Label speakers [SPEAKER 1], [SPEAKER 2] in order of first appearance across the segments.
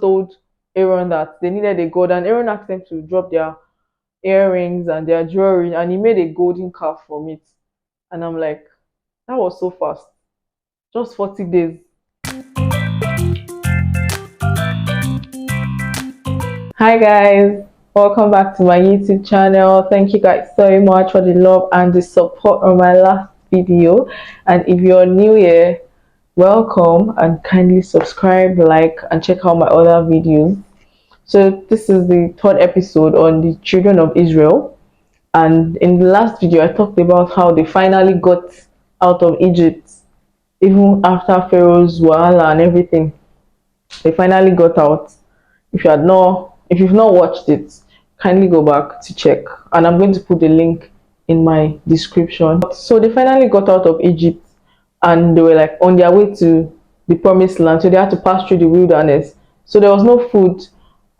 [SPEAKER 1] told Aaron that they needed a god, and Aaron asked them to drop their earrings and their jewelry, and he made a golden calf from it. And I'm like, that was so fast. Just 40 days. Hi guys, welcome back to my YouTube channel. Thank you guys so much for the love and the support on my last video. And if you're new here, welcome, and kindly subscribe, like, and check out my other videos. So this is the third episode on the children of Israel. And in the last video, I talked about how they finally got out of Egypt, even after Pharaoh's wahala and everything. They finally got out. If you've not watched it, kindly go back to check, and I'm going to put the link in my description. So they finally got out of Egypt, and they were like on their way to the promised land, so they had to pass through the wilderness. So there was no food,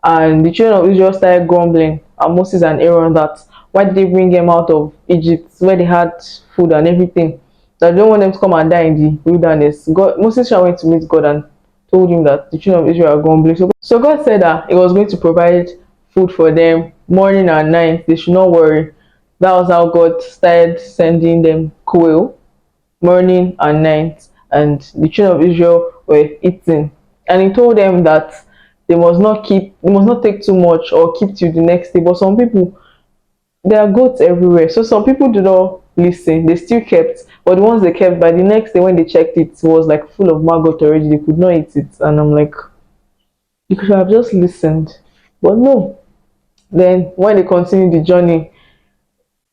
[SPEAKER 1] and the children of Israel started grumbling at Moses and Aaron that why did they bring them out of Egypt where they had food and everything, that they don't want them to come and die in the wilderness. Moses went to meet God and told him that the children of Israel are grumbling. So God said that He was going to provide food for them morning and night. They should not worry. That was how God started sending them quail morning and night, and the children of Israel were eating. And He told them that they must not take too much or keep till the next day. But some people, there are goats everywhere. So some people do not listen. They still kept, but the ones they kept, by the next day when they checked it, it was like full of maggot already. They could not eat it. And I'm like, you could have just listened. But no. Then when they continued the journey,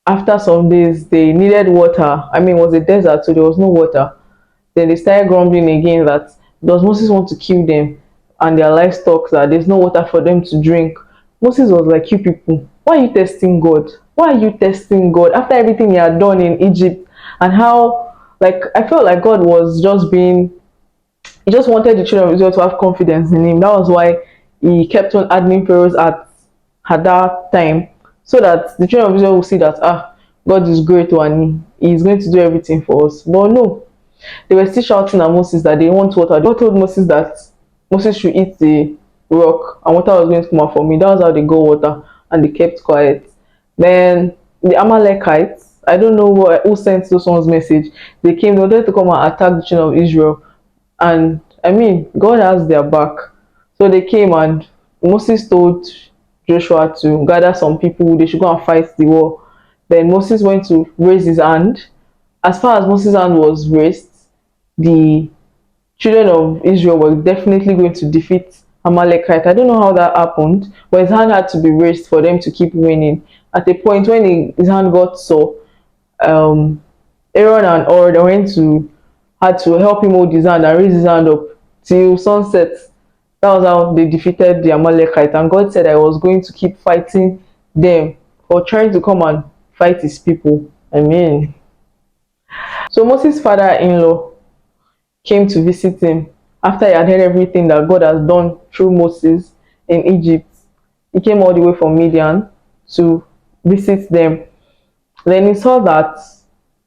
[SPEAKER 1] after some days, they needed water. I mean, it was a desert, so there was no water. Then they started grumbling again that does Moses want to kill them and their livestock, that there's no water for them to drink. Moses was like, you people, why are you testing God? Why are you testing God after everything He had done in Egypt? And how, like, I felt like God was just He just wanted the children of Israel to have confidence in Him. That was why He kept on adding pharaohs at that time, so that the children of Israel will see that God is great and He is going to do everything for us. But no, they were still shouting at Moses that they want water. God told Moses that Moses should eat the rock and water was going to come out for me. That was how they got water, and they kept quiet. Then the Amalekites, I don't know who sent those ones message. They came, they wanted to come and attack the children of Israel. And I mean, God has their back. So they came, and Moses told Joshua to gather some people. They should go and fight the war. Then Moses went to raise his hand. As far as Moses' hand was raised, the children of Israel were definitely going to defeat Amalekite. I don't know how that happened, but his hand had to be raised for them to keep winning. At a point when his hand got sore, Aaron and Hur had to help him hold his hand and raise his hand up till sunset. That was how they defeated the Amalekite. And God said I was going to keep fighting them for trying to come and fight His people. Amen. So Moses' father-in-law came to visit him after he had heard everything that God has done through Moses in Egypt. He came all the way from Midian to visit them. Then he saw that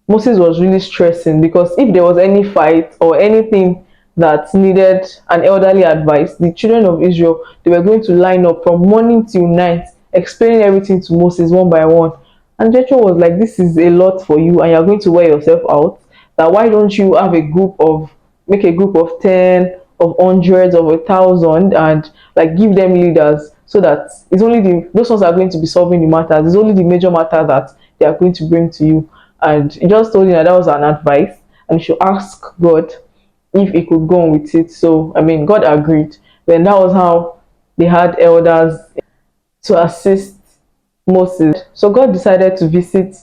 [SPEAKER 1] Moses was really stressing, because if there was any fight or anything that needed an elderly advice, the children of Israel, they were going to line up from morning till night, explaining everything to Moses one by one. And Jethro was like, this is a lot for you and you're going to wear yourself out. That why don't you have make a group of 10, of hundreds, of 1,000, and like give them leaders, so that it's only those ones are going to be solving the matters. It's only the major matter that they are going to bring to you. And he just told him that was an advice, and he should ask God if he could go on with it. So I mean, God agreed. Then that was how they had elders to assist Moses. So God decided to visit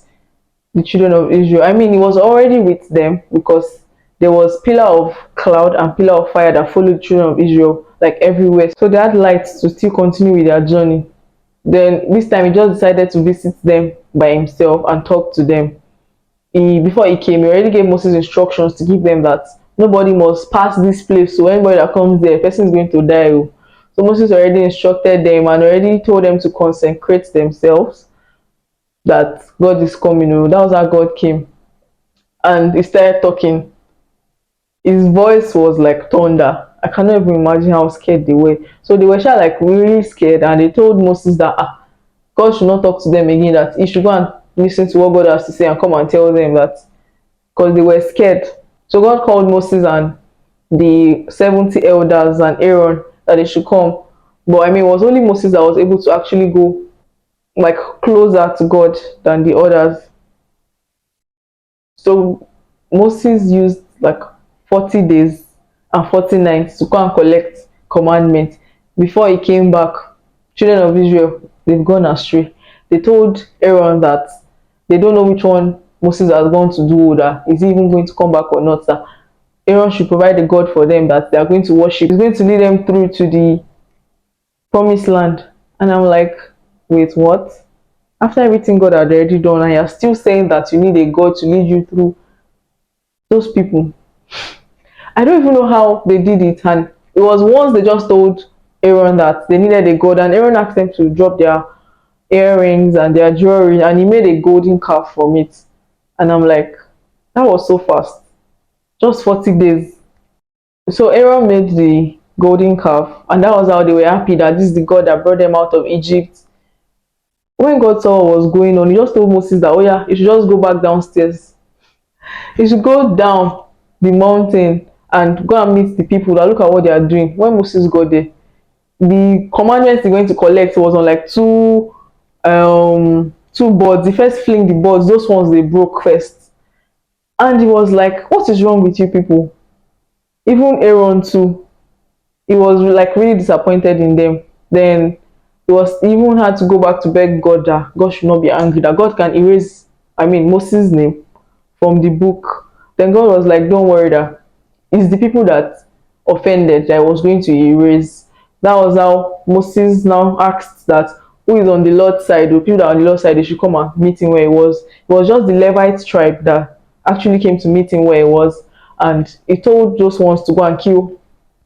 [SPEAKER 1] the children of Israel. I mean, He was already with them, because there was pillar of cloud and pillar of fire that followed the children of Israel like everywhere. So they had lights to still continue with their journey. Then this time He just decided to visit them by Himself and talk to them. Before He came, He already gave Moses instructions to give them that nobody must pass this place. So anybody that comes there, person is going to die. So Moses already instructed them and already told them to consecrate themselves, that God is coming. That was how God came. And He started talking. His voice was like thunder. I cannot even imagine how scared they were. So they were sure like really scared, and they told Moses that God should not talk to them again, that he should go and listen to what God has to say and come and tell them that, because they were scared. So God called Moses and the 70 elders and Aaron that they should come. But I mean, it was only Moses that was able to actually go like closer to God than the others. So Moses used like 40 days and 40 nights to come and collect commandments. Before he came back, children of Israel, they've gone astray. They told Aaron that they don't know which one Moses has gone to do, that is he even going to come back or not. That Aaron should provide a God for them that they are going to worship. He's going to lead them through to the promised land. And I'm like, wait, what? After everything God had already done, and you're still saying that you need a God to lead you through those people. I don't even know how they did it. And it was once they just told Aaron that they needed a God, and Aaron asked them to drop their earrings and their jewelry, and he made a golden calf from it. And I'm like, that was so fast. Just 40 days. So Aaron made the golden calf, and that was how they were happy that this is the God that brought them out of Egypt. When God saw what was going on, he just told Moses that, oh yeah, you should just go back downstairs. You should go down the mountain and go and meet the people that look at what they are doing. When Moses got there, the commandments he went to collect was on like two boards. He first fling the boards, those ones they broke first. And he was like, what is wrong with you people? Even Aaron too, he was like really disappointed in them. Then he even had to go back to beg God that God should not be angry, that God can erase, I mean, Moses' name from the book. Then God was like, don't worry, that it's the people that offended that I was going to erase. That was how Moses now asked that who is on the Lord's side, the people that are on the Lord's side, they should come and meet him where he was. It was just the Levite tribe that actually came to meet him where he was. And he told those ones to go and kill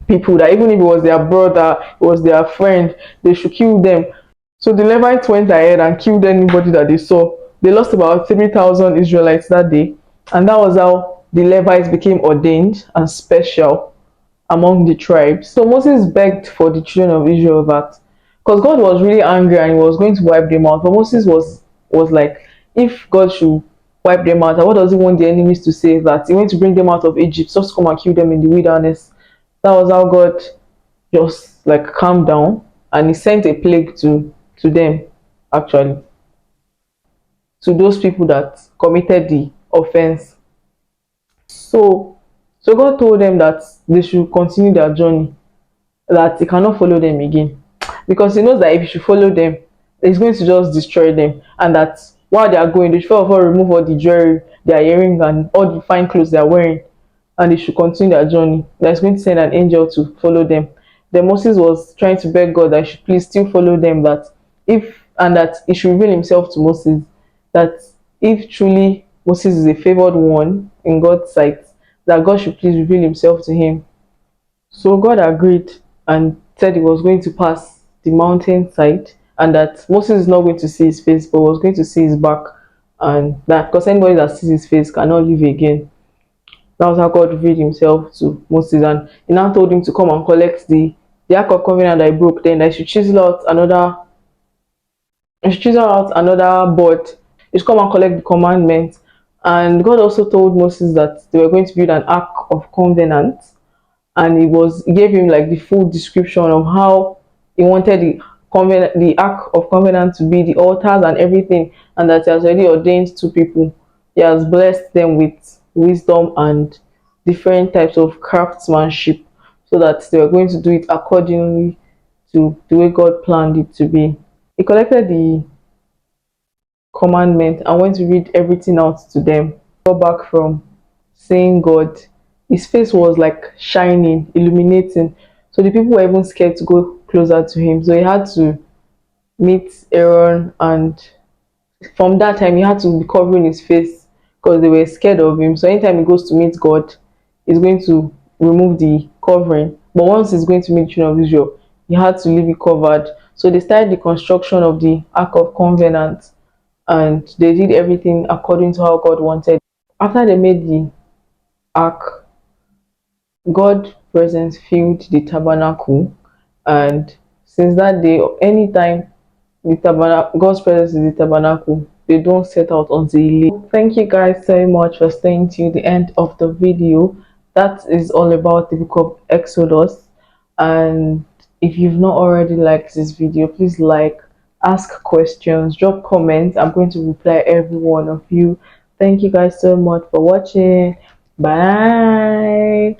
[SPEAKER 1] people, that even if it was their brother, it was their friend, they should kill them. So the Levites went ahead and killed anybody that they saw. They lost about 3,000 Israelites that day. And that was how the Levites became ordained and special among the tribes. So Moses begged for the children of Israel that, because God was really angry and he was going to wipe them out. But Moses was like, if God should wipe them out, what does he want the enemies to say? That he went to bring them out of Egypt just to come and kill them in the wilderness. That was how God just like calmed down, and he sent a plague to them, actually, to those people that committed the offense. So God told them that they should continue their journey, that he cannot follow them again, because he knows that if he should follow them, he's going to just destroy them, and that while they are going, they should first of all remove all the jewelry, their earrings, and all the fine clothes they are wearing, and they should continue their journey. That is going to send an angel to follow them. Then Moses was trying to beg God that he should please still follow them, that if and that he should reveal himself to Moses, that if truly Moses is a favored one in God's sight, that God should please reveal himself to him. So God agreed and said he was going to pass the mountain side, and that Moses is not going to see his face but was going to see his back, and that because anybody that sees his face cannot live again. That was how God revealed himself to Moses, and he now told him to come and collect the Ark of Covenant that he broke. Then I should chisel out another board. He should come and collect the commandments. And God also told Moses that they were going to build an Ark of Covenant, and he gave him like the full description of how he wanted the Ark of Covenant to be, the altars and everything, and that he has already ordained two people. He has blessed them with wisdom and different types of craftsmanship, so that they were going to do it accordingly to the way God planned it to be. He collected the commandment and went to read everything out to them. Got back from saying God, his face was like shining, illuminating. So the people were even scared to go closer to him. So he had to meet Aaron, and from that time he had to be covering his face because they were scared of him. So anytime he goes to meet God, he's going to remove the covering. But once he's going to meet the children of Israel, he had to leave it covered. So they started the construction of the Ark of Covenant, and they did everything according to how God wanted. After they made the ark, God presence filled the tabernacle, and since that day, anytime the tabernacle, God's presence in the tabernacle, they don't set out until he leaves. Thank you guys so much for staying till the end of the video. That is all about the book of Exodus. And if you've not already liked this video, please like, ask questions, drop comments. I'm going to reply every one of you. Thank you guys so much for watching. Bye.